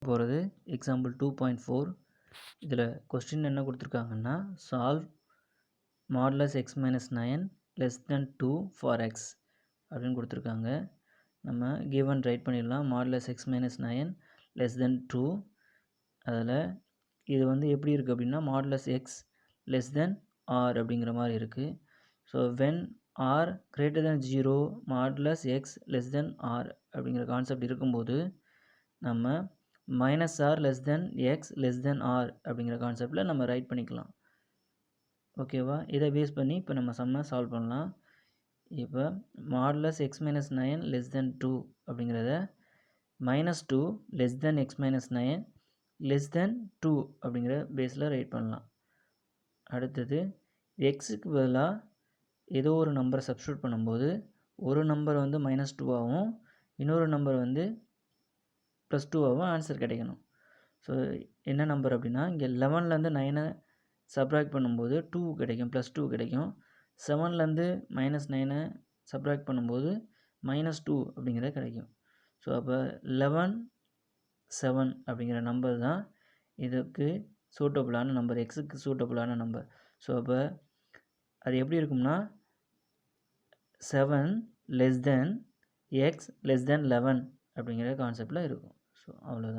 போகிறது எக்ஸாம்பிள் 2.4. இதில் கொஸ்டின் என்ன கொடுத்துருக்காங்கன்னா solve modulus x minus 9 less than 2 for x அப்படின்னு கொடுத்துருக்காங்க. நம்ம கிவன் ரைட் பண்ணிடலாம். Modulus x minus 9 less than 2. அதில் இது வந்து எப்படி இருக்குது அப்படின்னா modulus x less than r அப்படிங்கிற மாதிரி இருக்குது. So when r greater than 0 modulus x less than r அப்படிங்கிற கான்செப்ட் இருக்கும்போது நம்ம minus r less than x less than r அப்படிங்கிற கான்செப்டில் நம்ம ரைட் பண்ணிக்கலாம். ஓகேவா? இதை பேஸ் பண்ணி இப்போ நம்ம சம்மை சால்வ் பண்ணலாம். இப்போ modulus x minus 9 less than 2 அப்படிங்கிறத -2 less than X minus 9 less than 2 அப்படிங்கிற பேஸில் ரைட் பண்ணலாம். அடுத்தது எக்ஸுக்கு பதிலாக ஏதோ ஒரு நம்பரை சப்ஸ்டியூட் பண்ணும்போது ஒரு நம்பர் வந்து -2ஆகவும் இன்னொரு நம்பர் வந்து +2ஆகவும் ஆன்சர் கிடைக்கணும். ஸோ என்ன நம்பர் அப்படின்னா இங்கே 11லேருந்து 9 சப்ராக்ட் பண்ணும்போது 2 கிடைக்கும், +2 கிடைக்கும். 7லேருந்து -9 சப்ராக்ட் பண்ணும்போது -2 அப்படிங்கிறது கிடைக்கும். ஸோ அப்போ 11 7 அப்படிங்கிற நம்பர் தான் இதுக்கு சூட்டபுளான நம்பர், எக்ஸுக்கு சூட்டபுளான நம்பர். ஸோ அப்போ அது எப்படி இருக்கும்னா 7 லெஸ் தென் எக்ஸ் லெஸ் தென் 11 அப்படிங்கிற கான்செப்டில் இருக்கும். ஸோ அவ்வளோதான்.